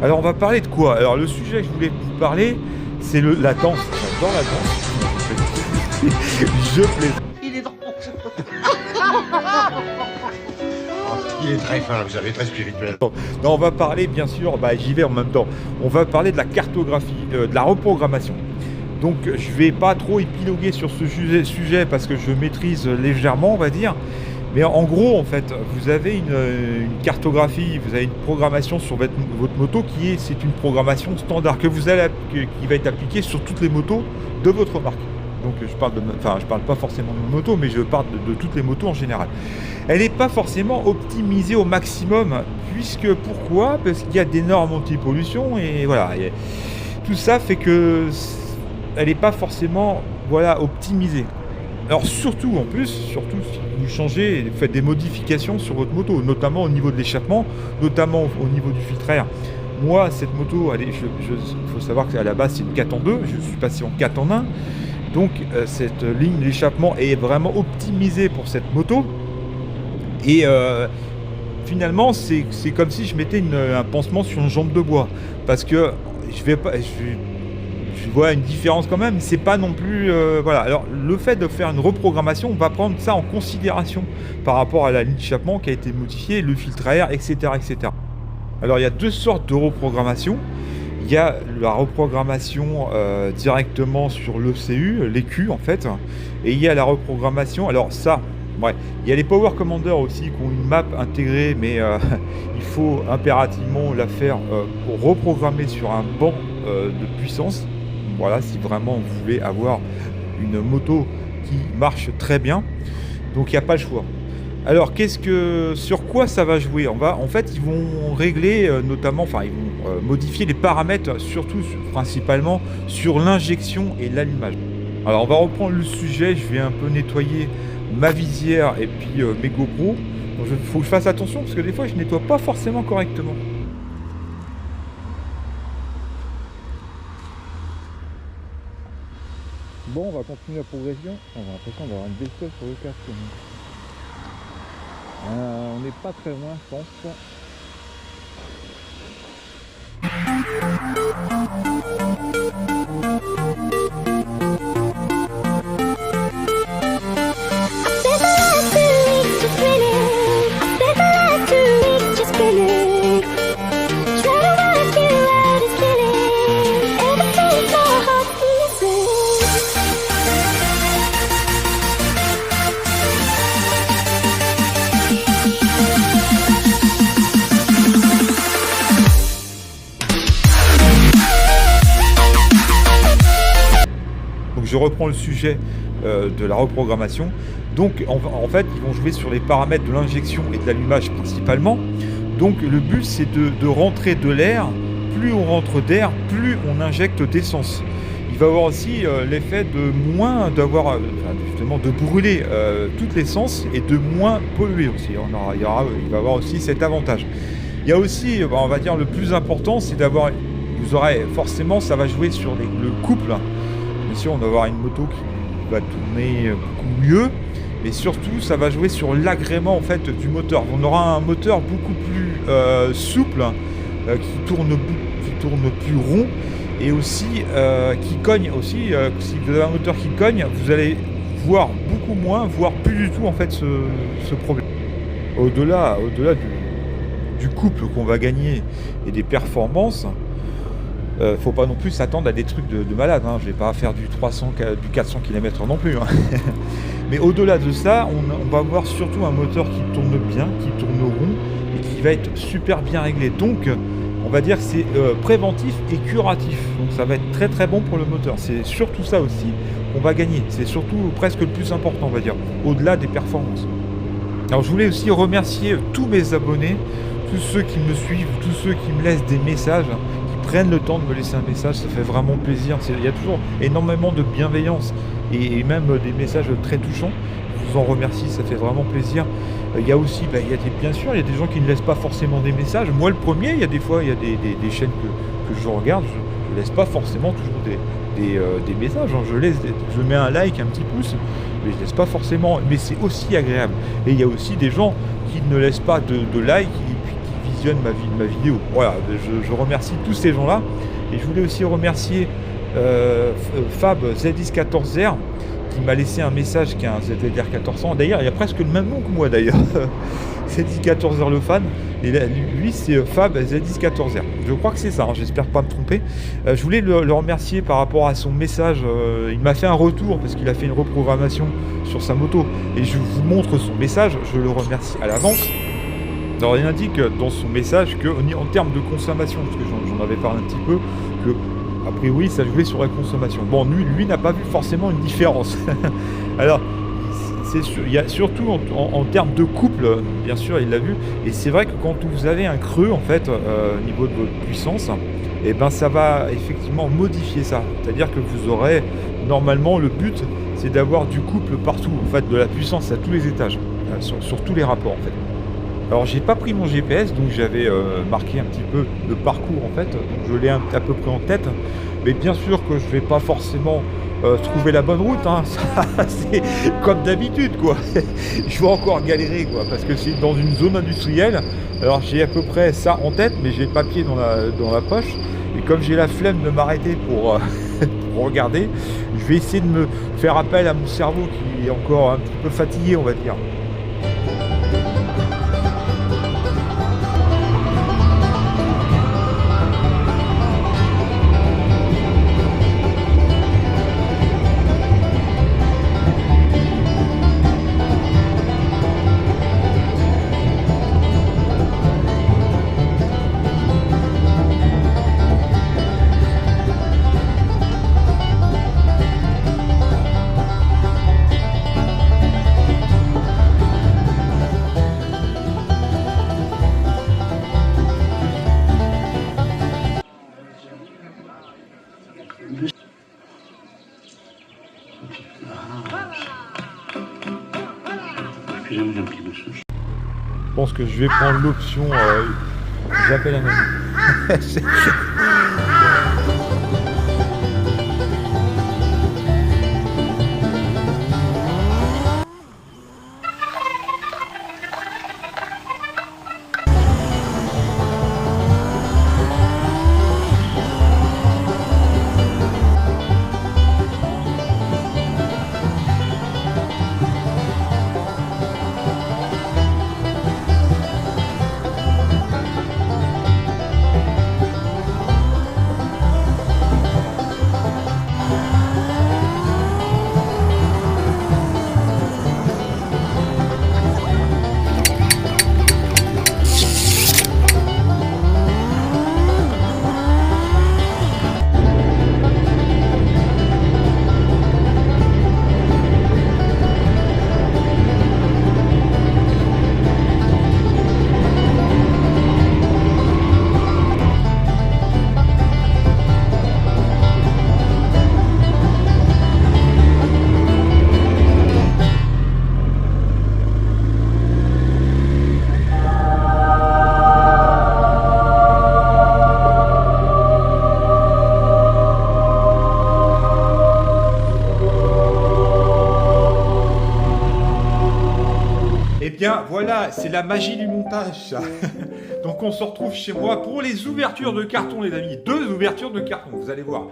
Alors on va parler de quoi? Alors le sujet que je voulais vous parler, c'est la danse. J'adore la danse. Je plaisante. Il est drôle. Il est très fin, vous savez, très spirituel. Non, on va parler bien sûr, j'y vais en même temps. On va parler de la cartographie, de la reprogrammation. Donc je vais pas trop épiloguer sur ce sujet parce que je maîtrise légèrement, on va dire. Mais en gros, en fait, vous avez une cartographie, vous avez une programmation sur votre moto c'est une programmation standard qui va être appliquée sur toutes les motos de votre marque. Donc je parle pas forcément de moto, mais je parle de toutes les motos en général. Elle n'est pas forcément optimisée au maximum, pourquoi? Parce qu'il y a des normes anti-pollution et voilà. Et tout ça fait que elle n'est pas forcément optimisée. Alors surtout si vous changez, faites des modifications sur votre moto, notamment au niveau de l'échappement, notamment au niveau du filtre air. Moi, cette moto, il faut savoir qu'à la base c'est une 4 en 2, je suis passé en 4 en 1. Donc cette ligne d'échappement est vraiment optimisée pour cette moto. Et finalement, c'est comme si je mettais un pansement sur une jambe de bois. Parce que je vois une différence quand même, c'est pas non plus... voilà. Alors le fait de faire une reprogrammation, on va prendre ça en considération par rapport à la ligne d'échappement qui a été modifiée, le filtre à air, etc., etc. Alors il y a deux sortes de reprogrammation. Il y a la reprogrammation directement sur l'ECU, l'EQ en fait, et il y a la reprogrammation, alors ça, il y a les Power Commander aussi qui ont une map intégrée, mais il faut impérativement la faire pour reprogrammer sur un banc de puissance, voilà, si vraiment vous voulez avoir une moto qui marche très bien, donc il n'y a pas le choix. Alors, sur quoi ça va jouer? En fait, ils vont régler notamment, ils vont modifier les paramètres, principalement sur l'injection et l'allumage. Alors, on va reprendre le sujet. Je vais un peu nettoyer ma visière et puis mes GoPro. Donc, faut que je fasse attention parce que des fois, je nettoie pas forcément correctement. Bon, on va continuer la progression. On a l'impression d'avoir une bestiole sur le casque. On n'est pas très loin, je pense. Je reprends le sujet de la reprogrammation. Donc en fait, ils vont jouer sur les paramètres de l'injection et de l'allumage principalement. Donc le but, c'est de rentrer de l'air. Plus on rentre d'air, plus on injecte d'essence. Il va y avoir aussi l'effet de de brûler toute l'essence et de moins polluer aussi. Il va y avoir aussi cet avantage. Il y a aussi, on va dire, le plus important, c'est d'avoir, vous aurez forcément, ça va jouer sur le couple. Bien sûr, on va avoir une moto qui va tourner beaucoup mieux, mais surtout, ça va jouer sur l'agrément en fait du moteur. On aura un moteur beaucoup plus souple, qui tourne plus rond, et aussi qui cogne aussi. Si vous avez un moteur qui cogne, vous allez voir beaucoup moins, voire plus du tout en fait ce problème. Au-delà du couple qu'on va gagner et des performances. Faut pas non plus s'attendre à des trucs de malade, hein. Je vais pas faire du 400 km non plus, hein. Mais au-delà de ça, on va avoir surtout un moteur qui tourne bien, qui tourne rond et qui va être super bien réglé. Donc on va dire que c'est préventif et curatif. Donc ça va être très très bon pour le moteur. C'est surtout ça aussi qu'on va gagner. C'est surtout presque le plus important, on va dire, au-delà des performances. Alors je voulais aussi remercier tous mes abonnés, tous ceux qui me suivent, tous ceux qui me laissent des messages, prennent le temps de me laisser un message, ça fait vraiment plaisir. Il y a toujours énormément de bienveillance et même des messages très touchants. Je vous en remercie, ça fait vraiment plaisir. Il y a aussi, bien sûr, il y a des gens qui ne laissent pas forcément des messages. Moi, le premier, il y a des fois, il y a des chaînes que je regarde, je ne laisse pas forcément toujours des messages. Hein. Je mets un like, un petit pouce, mais je ne laisse pas forcément. Mais c'est aussi agréable. Et il y a aussi des gens qui ne laissent pas de like et puis qui visionnent ma vidéo. Voilà, je remercie tous ces gens-là. Et je voulais aussi remercier Fab ZX14R qui m'a laissé un message qui est un ZDR 1400. D'ailleurs, il a presque le même nom que moi d'ailleurs. ZX14R le fan. Et là, lui, c'est Fab ZX14R. Je crois que c'est ça, hein, j'espère pas me tromper. Je voulais le remercier par rapport à son message. Il m'a fait un retour parce qu'il a fait une reprogrammation sur sa moto. Et je vous montre son message. Je le remercie à l'avance. Alors, il indique dans son message qu'en termes de consommation, parce que j'en avais parlé un petit peu, que a priori, ça jouait sur la consommation. Bon, lui n'a pas vu forcément une différence. Alors, il y a surtout en termes de couple, bien sûr, il l'a vu. Et c'est vrai que quand vous avez un creux, en fait, au niveau de votre puissance, et ben ça va effectivement modifier ça. C'est-à-dire que vous aurez, normalement, le but, c'est d'avoir du couple partout, en fait, de la puissance à tous les étages, sur tous les rapports, en fait. Alors j'ai pas pris mon GPS, donc j'avais marqué un petit peu le parcours en fait, donc je l'ai à peu près en tête, mais bien sûr que je vais pas forcément trouver la bonne route, hein. Ça, c'est comme d'habitude quoi. Je vais encore galérer quoi, parce que c'est dans une zone industrielle. Alors j'ai à peu près ça en tête, mais j'ai le papier dans la poche, et comme j'ai la flemme de m'arrêter pour regarder, je vais essayer de me faire appel à mon cerveau qui est encore un petit peu fatigué on va dire. Je pense que je vais prendre l'option j'appelle un ami. Bien voilà, c'est la magie du montage ça. Donc on se retrouve chez moi pour les ouvertures de carton les amis, 2 ouvertures de carton, vous allez voir.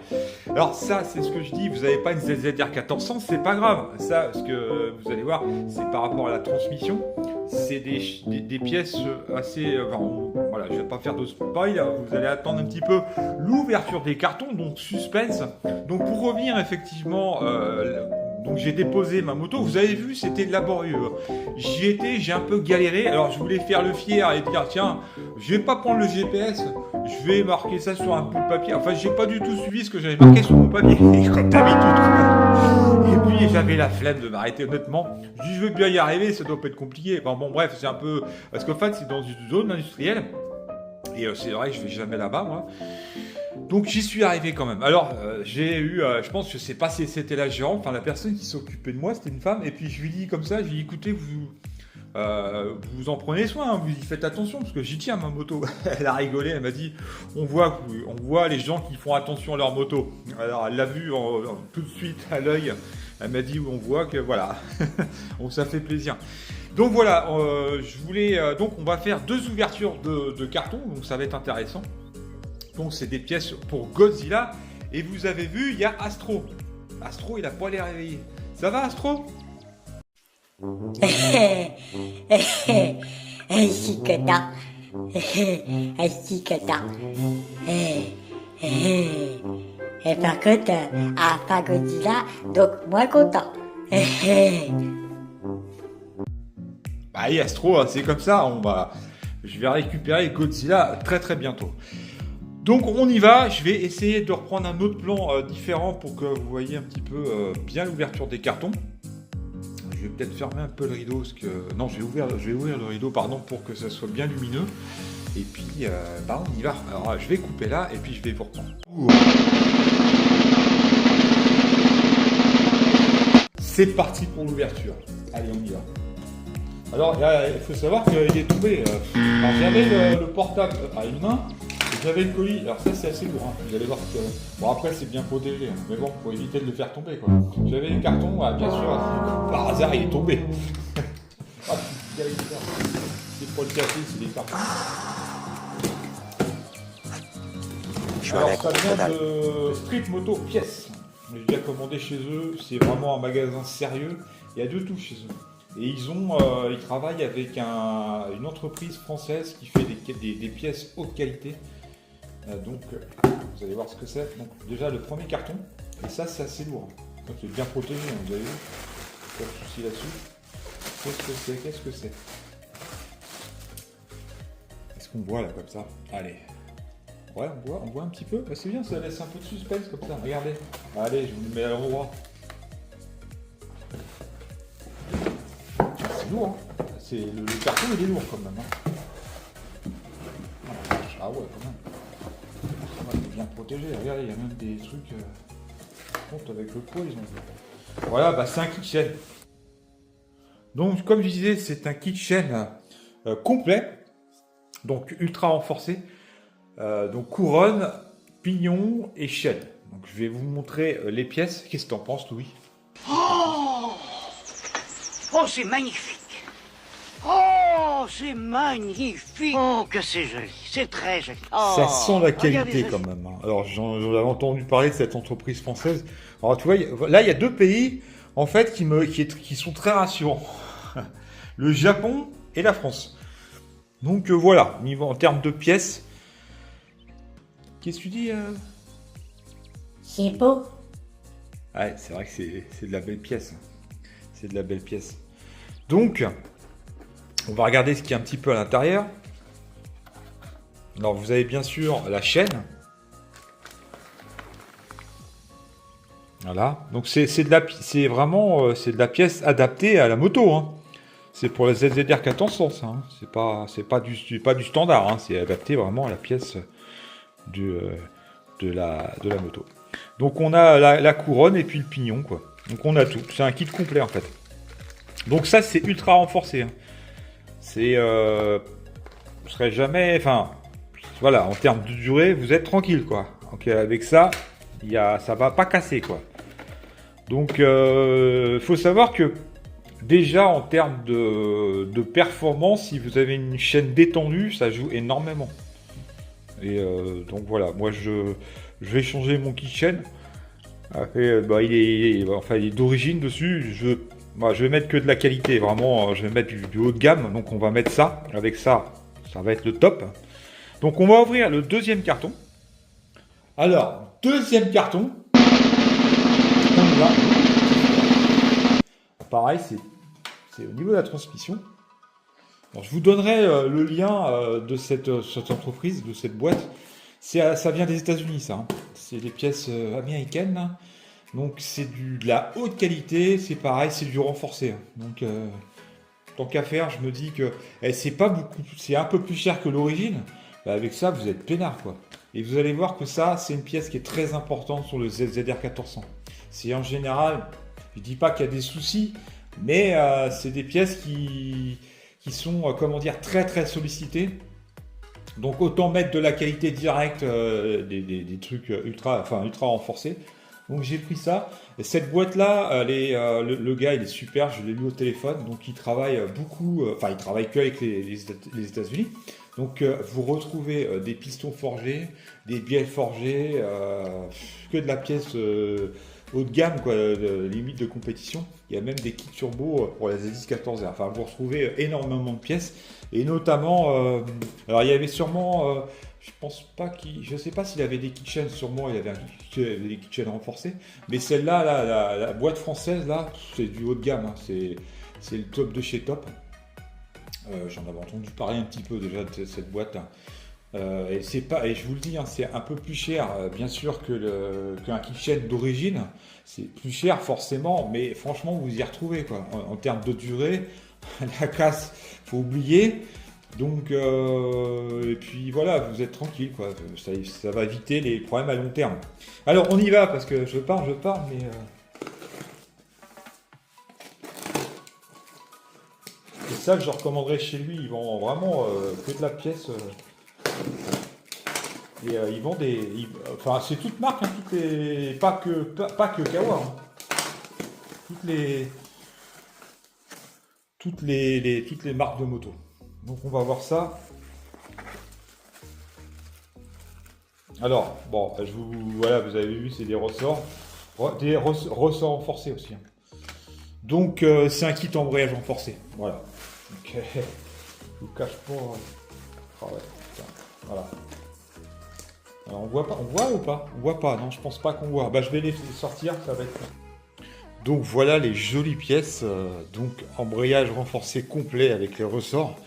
Alors ça c'est ce que je dis, vous n'avez pas une ZZR 1400, c'est pas grave. Ça, ce que vous allez voir, c'est par rapport à la transmission. C'est des pièces assez... voilà, je vais pas faire de spoil, vous allez attendre un petit peu l'ouverture des cartons, donc suspense. Donc pour revenir effectivement... donc j'ai déposé ma moto, vous avez vu c'était laborieux, j'ai un peu galéré, alors je voulais faire le fier et dire tiens, je vais pas prendre le GPS, je vais marquer ça sur un bout de papier, enfin j'ai pas du tout suivi ce que j'avais marqué sur mon papier, comme d'habitude. Et puis j'avais la flemme de m'arrêter honnêtement, je dis je veux bien y arriver, ça doit pas être compliqué, bon bref c'est un peu, parce qu'en fait c'est dans une zone industrielle, et c'est vrai que je vais jamais là-bas moi. Donc j'y suis arrivé quand même. Alors j'ai eu, je pense, je sais pas si c'était la gérante, enfin la personne qui s'occupait de moi, c'était une femme. Et puis je lui dis comme ça, je lui dis écoutez, vous en prenez soin, hein, vous y faites attention parce que j'y tiens ma moto. Elle a rigolé, elle m'a dit on voit les gens qui font attention à leur moto. Alors elle l'a vu tout de suite à l'œil. Elle m'a dit on voit que voilà, donc ça fait plaisir. Donc voilà, je voulais donc on va faire 2 ouvertures de carton, donc ça va être intéressant. Donc c'est des pièces pour Godzilla et vous avez vu, il y a Astro. Astro, il a pas les réveillés. Ça va Astro? Chicota. Chicota. Et par contre, pas Godzilla, donc moins content. Bah Astro, c'est comme ça, je vais récupérer Godzilla très très bientôt. Donc on y va, je vais essayer de reprendre un autre plan différent pour que vous voyez un petit peu bien l'ouverture des cartons. Je vais peut-être fermer un peu le rideau, parce que... Non, je vais ouvrir le rideau, pardon, pour que ça soit bien lumineux. Et puis, on y va. Alors, je vais couper là, et puis je vais vous reprendre. C'est parti pour l'ouverture. Allez, on y va. Alors, il faut savoir qu'il est tombé. Alors, j'avais le portable à une main, et j'avais le colis. Alors ça, c'est assez lourd. Hein. Vous allez voir que... Bon, après, c'est bien protégé. Hein. Mais bon, pour éviter de le faire tomber, quoi. J'avais les cartons, bien sûr, par hasard, il est tombé. C'est pas le café, c'est des cartons. Alors, ça vient de Street Moto Pièces. J'ai déjà commandé chez eux. C'est vraiment un magasin sérieux. Il y a de tout chez eux. Et ils travaillent avec une entreprise française qui fait des pièces haute qualité. Donc, vous allez voir ce que c'est. Donc, déjà, le premier carton. Et ça, c'est assez lourd. Donc, c'est bien protégé, hein, vous avez vu. Pas de souci là-dessus. Qu'est-ce que c'est Est-ce qu'on voit là, comme ça? Allez. Ouais, on voit un petit peu. C'est bien, ça laisse un peu de suspense, comme ça. Regardez. Allez, je vous le mets à l'endroit. C'est lourd, hein. Le carton il est lourd quand même. Hein. Ah ouais, quand même. Il est bien protégé. Regardez, il y a même des trucs. Compte avec le poids, ils ont. Voilà, c'est un kit chaîne. Donc, comme je disais, c'est un kit chaîne complet. Donc, ultra renforcé. Donc, couronne, pignon et chaîne. Donc, je vais vous montrer les pièces. Qu'est-ce que tu en penses, Louis? Oh, c'est magnifique! Oh, c'est magnifique! Oh, que c'est joli! C'est très joli! Oh, ça sent la qualité regardez ça. quand même. Hein. Alors, j'en avais entendu parler de cette entreprise française. Alors, tu vois, là, il y a 2 pays, en fait, qui sont très rassurants. Le Japon et la France. Donc, voilà, en termes de pièces. Qu'est-ce que tu dis C'est beau. Ouais, c'est vrai que c'est de la belle pièce. C'est de la belle pièce. Donc, on va regarder ce qu'il y a un petit peu à l'intérieur. Alors, vous avez bien sûr la chaîne. Voilà. Donc, c'est vraiment de la pièce adaptée à la moto. Hein. C'est pour la ZZR 1400, ça. Hein. C'est pas du standard. Hein. C'est adapté vraiment à la pièce de la moto. Donc, on a la couronne et puis le pignon, quoi. Donc, on a tout. C'est un kit complet, en fait. Donc, ça, c'est ultra renforcé. Hein. Vous serez jamais... Enfin, voilà, en termes de durée, vous êtes tranquille, quoi. Donc, avec ça, ça va pas casser, quoi. Donc, faut savoir que, déjà, en termes de performance, si vous avez une chaîne détendue, ça joue énormément. Et donc, voilà, moi, je vais changer mon kit chaîne. Après, il est d'origine dessus. Je vais mettre que de la qualité, vraiment. Je vais mettre du haut de gamme. Donc, on va mettre ça. Avec ça, ça va être le top. Donc, on va ouvrir le deuxième carton. Alors, deuxième carton. On y va. Pareil, c'est au niveau de la transmission. Alors, je vous donnerai le lien de cette entreprise, de cette boîte. Ça vient des États-Unis, ça. Hein. C'est des pièces américaines. Là. Donc, c'est de la haute qualité. C'est pareil, c'est du renforcé. Hein. Donc, tant qu'à faire, je me dis que c'est un peu plus cher que l'origine. Bah, avec ça, vous êtes peinard, quoi. Et vous allez voir que ça, c'est une pièce qui est très importante sur le ZZR 1400. C'est en général, je dis pas qu'il y a des soucis, mais c'est des pièces qui sont, très très sollicitées. Donc autant mettre de la qualité directe, des trucs ultra renforcés. Donc j'ai pris ça. Et cette boîte-là, le gars, il est super, je l'ai lu au téléphone. Donc il travaille beaucoup, enfin il travaille que avec les États-Unis. Donc vous retrouvez des pistons forgés, des bielles forgées, que de la pièce haut de gamme, quoi, limite de compétition. Il y a même des kits turbo pour la ZX14R. Enfin, vous retrouvez énormément de pièces. Et notamment, alors il y avait sûrement, je pense pas je sais pas s'il avait des kitchens, sûrement il y avait des kitchens renforcés. Mais celle-là, la boîte française, là, c'est du haut de gamme. Hein. C'est le top de chez Top. J'en avais entendu parler un petit peu déjà de cette boîte. Et je vous le dis, hein, c'est un peu plus cher, bien sûr, qu'un kitchen d'origine. C'est plus cher forcément, mais franchement, vous y retrouvez quoi. En termes de durée, la casse, faut oublier. Donc, et puis voilà, vous êtes tranquille quoi. Ça va éviter les problèmes à long terme. Alors, on y va parce que je pars, mais. Et ça, je recommanderais chez lui. Ils vendent vraiment que de la pièce. Et ils vendent enfin, c'est toute marque, hein, pas que Kawa. Hein. Toutes les marques de moto. Donc on va voir ça. Alors, bon, voilà, vous avez vu, c'est des ressorts. Des ressorts renforcés aussi. Hein. Donc c'est un kit embrayage renforcé. Voilà. Donc, je vous cache pas. Ah ouais, putain. Voilà. Alors, on voit ou pas? On voit pas, non, je pense pas qu'on voit. Bah, je vais les sortir, ça va être. Donc voilà les jolies pièces. Donc embrayage renforcé complet avec les ressorts.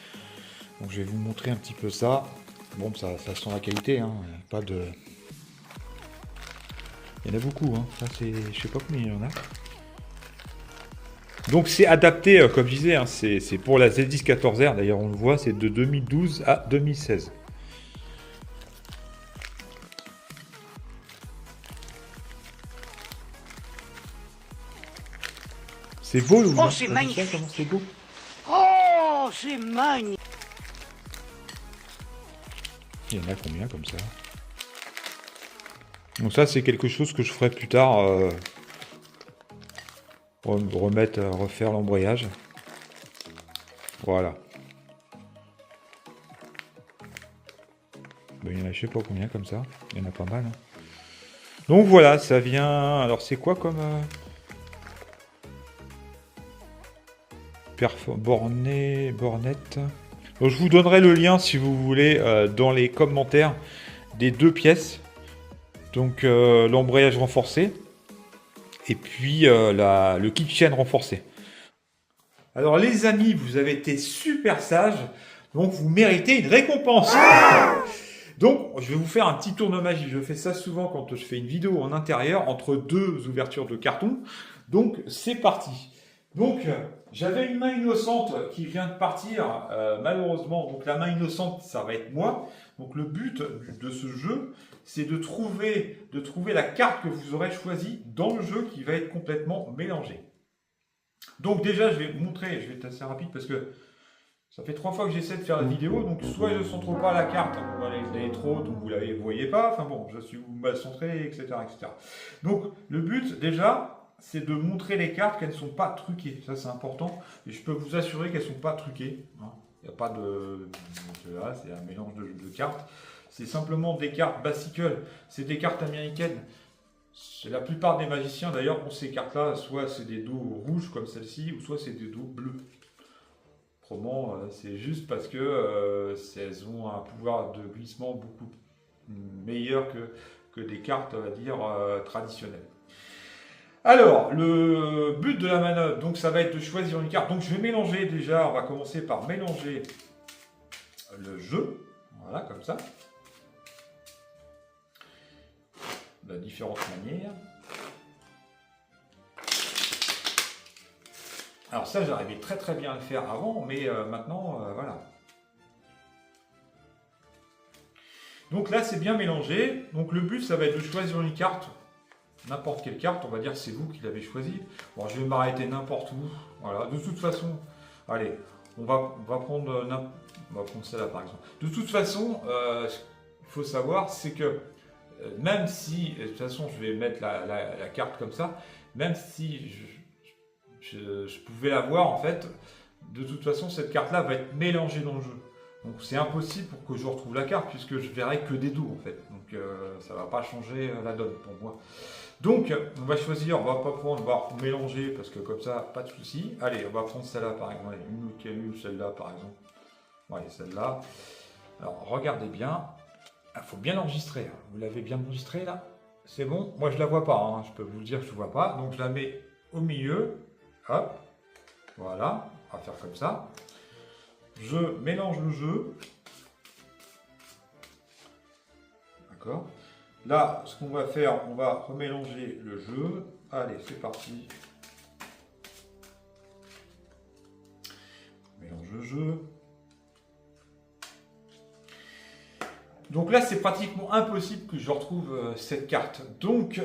Donc je vais vous montrer un petit peu ça. Bon, ça sent la qualité, hein. Pas de. Il y en a beaucoup, hein. Ça, c'est. Je sais pas combien il y en a. Donc c'est adapté, comme je disais, hein, c'est pour la ZX14R. D'ailleurs, on le voit, c'est de 2012 à 2016. C'est beau, le Oh, c'est magnifique. Comment c'est beau. Oh, c'est magnifique. Il y en a combien comme ça? Donc ça, c'est quelque chose que je ferai plus tard. Refaire l'embrayage. Voilà. Ben, il y en a je sais pas combien comme ça. Il y en a pas mal. Hein. Donc voilà, ça vient... Alors c'est quoi comme... bornette. Donc, je vous donnerai le lien si vous voulez dans les commentaires des deux pièces. Donc l'embrayage renforcé et puis le kit chaîne renforcé. Alors les amis, vous avez été super sages, donc vous méritez une récompense. Donc je vais vous faire un petit tour de magie. Je fais ça souvent quand je fais une vidéo en intérieur entre deux ouvertures de carton. Donc c'est parti. Donc j'avais une main innocente qui vient de partir, malheureusement. Donc la main innocente, ça va être moi. Donc le but de ce jeu, c'est de trouver la carte que vous aurez choisie dans le jeu qui va être complètement mélangée. Donc déjà, je vais vous montrer, je vais être assez rapide parce que ça fait 3 fois que j'essaie de faire la vidéo. Donc soit je ne centre pas la carte, elle est trop haute, donc vous ne la voyez pas. Enfin bon, je suis mal centré, etc., etc. Donc le but déjà, c'est de montrer les cartes qu'elles ne sont pas truquées. Ça, c'est important. Et je peux vous assurer qu'elles ne sont pas truquées. Il n'y a pas de... Là, c'est un mélange de cartes. C'est simplement des cartes Bicycle. C'est des cartes américaines. La plupart des magiciens, d'ailleurs, ont ces cartes-là. Soit c'est des dos rouges comme celle-ci, ou soit c'est des dos bleus. Autrement, c'est juste parce que elles ont un pouvoir de glissement beaucoup meilleur que des cartes, on va dire, traditionnelles. Alors, le but de la manœuvre, donc ça va être de choisir une carte. Donc je vais mélanger déjà, on va commencer par mélanger le jeu. Voilà, comme ça. De différentes manières. Alors ça, j'arrivais très très bien à le faire avant, mais maintenant, voilà. Donc là, c'est bien mélangé. Donc le but, ça va être de choisir une carte. N'importe quelle carte, on va dire que c'est vous qui l'avez choisie. Bon, je vais m'arrêter n'importe où. Voilà, de toute façon, allez, on va prendre celle-là par exemple. De toute façon, il faut savoir, c'est que même si, de toute façon, je vais mettre la carte comme ça, même si je pouvais la voir, en fait, de toute façon, cette carte-là va être mélangée dans le jeu. Donc c'est impossible pour que je retrouve la carte, puisque je verrai que des dos, en fait. Donc ça va pas changer la donne pour moi. Donc on va choisir, on va pas prendre, on va mélanger, parce que comme ça, pas de souci. Allez, on va prendre celle-là, par exemple. Une autre qui a eu, celle-là, par exemple. Bon, allez, celle-là. Alors, regardez bien. Il faut bien l'enregistrer. Vous l'avez bien enregistré, là? C'est bon? Moi, je la vois pas. Hein. Je peux vous le dire que je ne vois pas. Donc, je la mets au milieu. Hop. Voilà. On va faire comme ça. Je mélange le jeu. D'accord. Là, ce qu'on va faire, on va remélanger le jeu. Allez, c'est parti. On mélange le jeu. Donc là, c'est pratiquement impossible que je retrouve cette carte. Donc,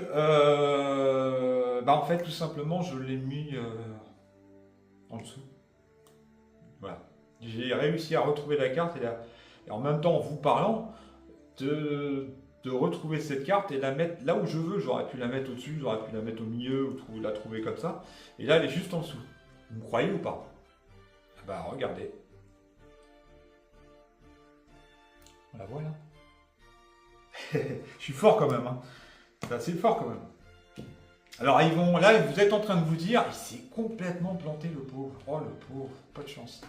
en fait, tout simplement, je l'ai mis en dessous. Voilà. J'ai réussi à retrouver la carte et en même temps, en vous parlant, de retrouver cette carte et la mettre là où je veux. J'aurais pu la mettre au-dessus, j'aurais pu la mettre au milieu ou la trouver comme ça. Et là, elle est juste en dessous. Vous me croyez ou pas? Regardez. On la voit là. Je suis fort quand même, hein. C'est assez fort quand même. Alors là, vous êtes en train de vous dire, il s'est complètement planté le pauvre. Oh le pauvre, pas de chance.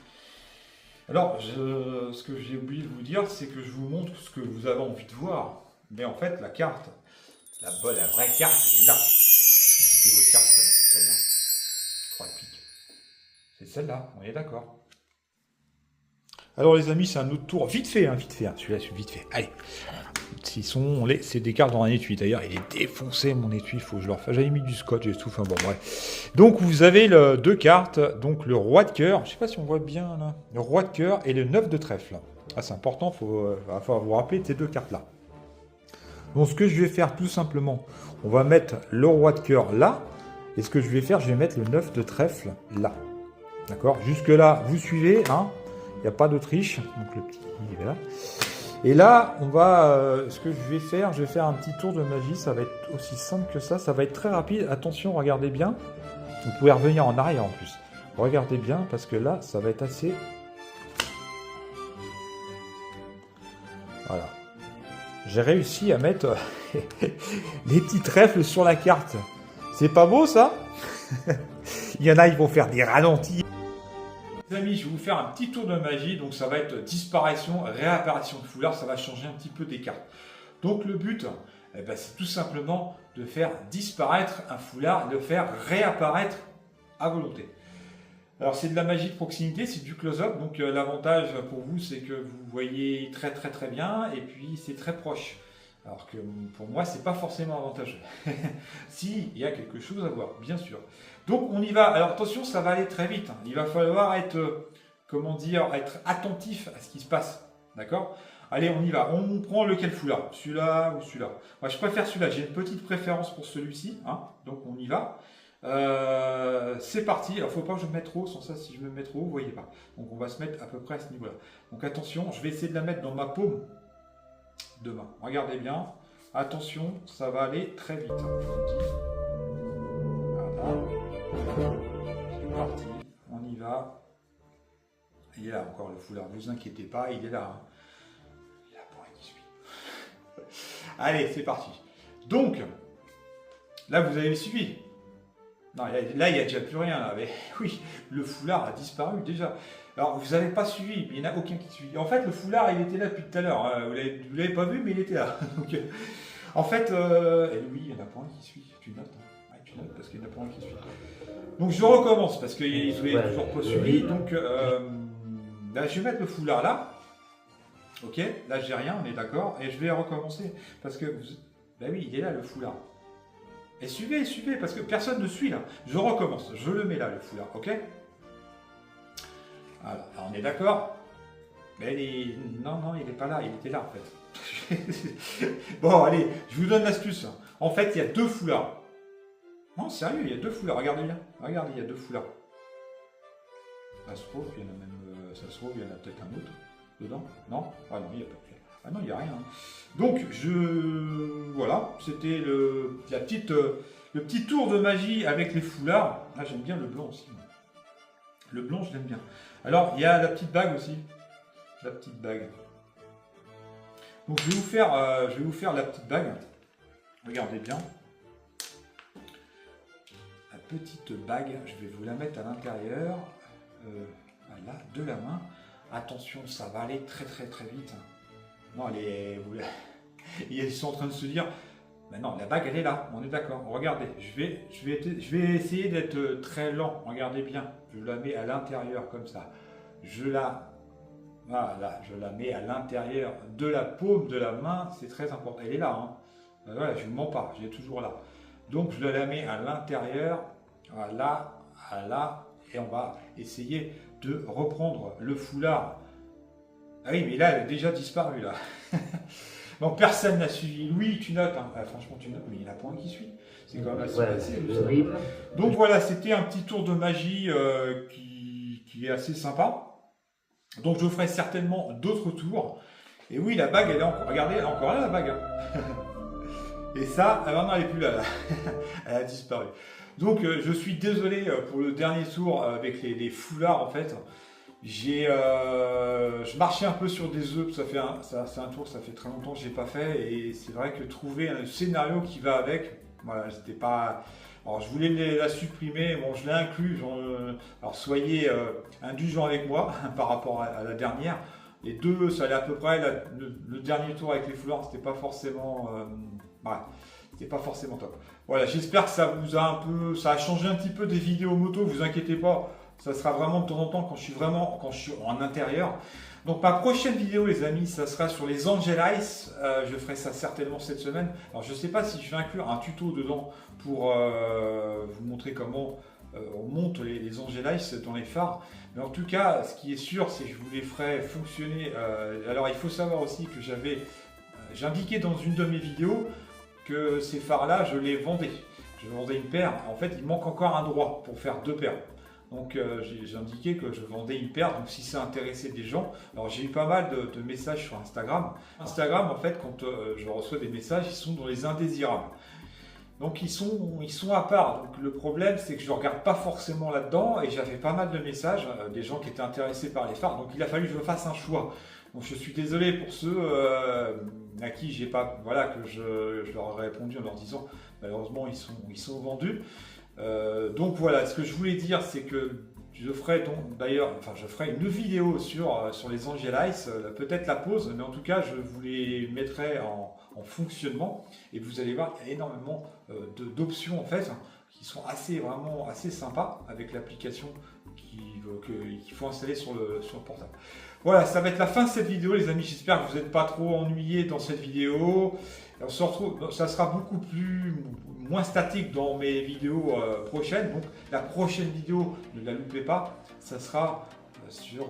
Alors, ce que j'ai oublié de vous dire, c'est que je vous montre ce que vous avez envie de voir. Mais en fait, la carte, la vraie carte, elle est là. Est-ce que c'était votre carte, celle-là? 3 piques. C'est celle-là, on est d'accord. Alors les amis, c'est un autre tour. Vite fait, hein. Celui-là, c'est vite fait. Allez. C'est des cartes dans un étui. D'ailleurs, il est défoncé mon étui. Il faut que je leur fasse. J'avais mis du scotch et tout. Enfin bon, bref. Donc vous avez deux cartes. Donc le roi de cœur. Je sais pas si on voit bien là. Le roi de cœur et le 9 de trèfle. Ah, c'est important. Va falloir vous rappeler de ces deux cartes là. Donc ce que je vais faire tout simplement, on va mettre le roi de cœur là. Et ce que je vais faire, je vais mettre le 9 de trèfle là. D'accord. Jusque là, vous suivez, hein. Il n'y a pas d'Autriche. Donc le petit, il est là. Et là, on va, ce que je vais faire un petit tour de magie. Ça va être aussi simple que ça. Ça va être très rapide. Attention, regardez bien. Vous pouvez revenir en arrière en plus. Regardez bien parce que là, ça va être assez... Voilà. J'ai réussi à mettre les petits trèfles sur la carte. C'est pas beau ça? Il y en a, ils vont faire des ralentis. Les amis, je vais vous faire un petit tour de magie, donc ça va être disparition, réapparition de foulard, ça va changer un petit peu des cartes. Donc le but, c'est tout simplement de faire disparaître un foulard, de le faire réapparaître à volonté. Alors c'est de la magie de proximité, c'est du close-up, donc l'avantage pour vous c'est que vous voyez très bien et puis c'est très proche. Alors que pour moi, c'est pas forcément avantageux. Si, il y a quelque chose à voir, bien sûr. Donc, on y va. Alors, attention, ça va aller très vite. Il va falloir être, être attentif à ce qui se passe. D'accord? Allez, on y va. On prend lequel foulard? Celui-là ou celui-là? Moi, je préfère celui-là. J'ai une petite préférence pour celui-ci. Hein, donc, on y va. C'est parti. Alors, il ne faut pas que je me mette trop. Sans ça, si je me mets trop, vous ne voyez pas. Donc, on va se mettre à peu près à ce niveau-là. Donc, attention, je vais essayer de la mettre dans ma paume de main. Regardez bien. Attention, ça va aller très vite. Voilà. C'est parti. On y va. Il est là encore le foulard. Ne vous inquiétez pas, il est là. Hein. Il est là pour qui suit. Allez, c'est parti. Donc, là, vous avez suivi. Non, là, il n'y a déjà plus rien. Là. Mais, oui, le foulard a disparu déjà. Alors, vous n'avez pas suivi, il n'y en a aucun qui suit. En fait, le foulard, il était là depuis tout à l'heure. Hein. Vous ne l'avez pas vu, mais il était là. Donc, en fait, et lui, il n'y en a pas un qui suit. Tu notes, hein. Ouais, tu notes parce qu'il n'y en a pas un qui suit. Donc, je recommence parce qu'il ne ouais, toujours pas suivi. Donc, là, je vais mettre le foulard là. Ok, là, j'ai rien, on est d'accord. Et je vais recommencer parce que, bah oui, il est là, le foulard. Et suivez, parce que personne ne suit là. Je recommence, je le mets là, le foulard, ok? Voilà, alors on est d'accord. Mais non, il n'est pas là, il était là en fait. Bon, allez, je vous donne l'astuce. En fait, il y a deux foulards. Non, sérieux, il y a deux foulards, regardez bien. Regardez, il y a deux foulards. Ça se trouve, il y en a même, ça se trouve, il y en a peut-être un autre dedans. Non? Ah non, il n'y a pas de Ah non, il n'y a rien. Donc, voilà, c'était le petit tour de magie avec les foulards. Ah, j'aime bien le blanc aussi. Le blanc, je l'aime bien. Alors, il y a la petite bague aussi. La petite bague. Donc, je vais vous faire la petite bague. Regardez bien. La petite bague, je vais vous la mettre à l'intérieur. Voilà, de la main. Attention, ça va aller très très très vite. Non, ils sont en train de se dire, mais non, la bague elle est là, on est d'accord. Regardez, je vais essayer d'être très lent. Regardez bien, je la mets à l'intérieur comme ça. Voilà, je la mets à l'intérieur de la paume de la main, c'est très important. Elle est là, hein. Voilà, je ne mens pas, elle est toujours là. Donc je la mets à l'intérieur, voilà, et on va essayer de reprendre le foulard. Ah oui, mais là, elle a déjà disparu, là. Bon, personne n'a suivi. Louis, tu notes, hein. Franchement, tu notes, mais il y en a pas un qui suit. C'est quand même assez facile. Donc voilà, c'était un petit tour de magie qui est assez sympa. Donc je ferai certainement d'autres tours. Et oui, la bague, elle est encore... Regardez, elle est encore là, la bague. Hein. Et ça, non, elle n'est plus là. Elle a disparu. Donc je suis désolé pour le dernier tour avec les foulards, en fait. Je marchais un peu sur des œufs, c'est un tour, ça fait très longtemps que je n'ai pas fait, et c'est vrai que trouver un scénario qui va avec, voilà, c'était pas... Alors je voulais la supprimer, bon je l'ai inclus, alors soyez indulgents avec moi par rapport à la dernière. Les deux, ça allait à peu près, le dernier tour avec les foulards, c'était pas forcément... c'était pas forcément top. Voilà, j'espère que ça vous a ça a changé un petit peu des vidéos moto, vous inquiétez pas. Ça sera vraiment de temps en temps quand je suis en intérieur. Donc ma prochaine vidéo, les amis, ça sera sur les Angel Ice. Je ferai ça certainement cette semaine. Alors je ne sais pas si je vais inclure un tuto dedans pour vous montrer comment on monte les Angel Ice dans les phares. Mais en tout cas, ce qui est sûr, c'est que je vous les ferai fonctionner. Alors il faut savoir aussi que j'ai indiqué dans une de mes vidéos que ces phares-là, je les vendais. Je vendais une paire. En fait, il manque encore un droit pour faire 2 paires. Donc j'ai indiqué que je vendais une paire, donc si ça intéressait des gens, alors j'ai eu pas mal de messages sur Instagram. Instagram, en fait, quand je reçois des messages, ils sont dans les indésirables. Donc ils sont à part. Donc le problème, c'est que je ne regarde pas forcément là-dedans, et j'avais pas mal de messages, des gens qui étaient intéressés par les phares, donc il a fallu que je fasse un choix. Donc je suis désolé pour ceux à qui j'ai pas, voilà, que je leur ai répondu en leur disant malheureusement ils sont vendus. Donc voilà, ce que je voulais dire, c'est que je ferai une vidéo sur les Angel Ice, peut-être la pause, mais en tout cas je vous les mettrai en fonctionnement, et vous allez voir énormément d'options en fait qui sont vraiment assez sympas avec l'application qu'il faut installer sur le portable. Voilà, ça va être la fin de cette vidéo, les amis. J'espère que vous n'êtes pas trop ennuyés dans cette vidéo. On se retrouve, ça sera moins statique dans mes vidéos prochaines. Donc la prochaine vidéo, ne la loupez pas, ça sera sur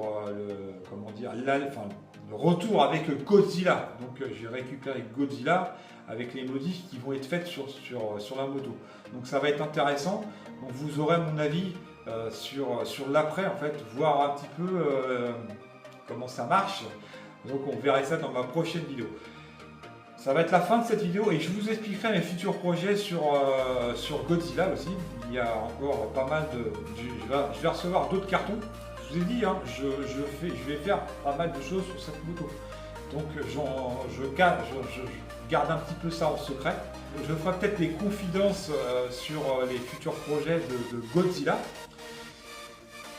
le retour avec Godzilla. Donc j'ai récupéré Godzilla avec les modifs qui vont être faites sur la moto. Donc ça va être intéressant. Donc vous aurez mon avis sur l'après, en fait, voir un petit peu comment ça marche. Donc on verra ça dans ma prochaine vidéo. Ça va être la fin de cette vidéo, et je vous expliquerai mes futurs projets sur Godzilla aussi. Il y a encore pas mal je vais recevoir d'autres cartons. Je vous ai dit, hein, je vais faire pas mal de choses sur cette moto. Donc je garde un petit peu ça en secret. Je ferai peut-être des confidences sur les futurs projets de Godzilla.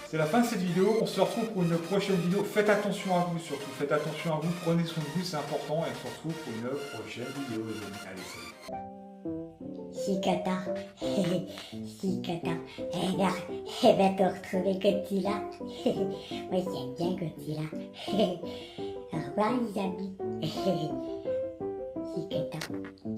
C'est la fin de cette vidéo, on se retrouve pour une prochaine vidéo. Faites attention à vous surtout, faites attention à vous, prenez soin de vous, c'est important, et on se retrouve pour une prochaine vidéo. Allez, salut. Chicata, Chicata, elle va te retrouver Godzilla. Moi j'aime bien Godzilla. Au revoir les amis. Chicata.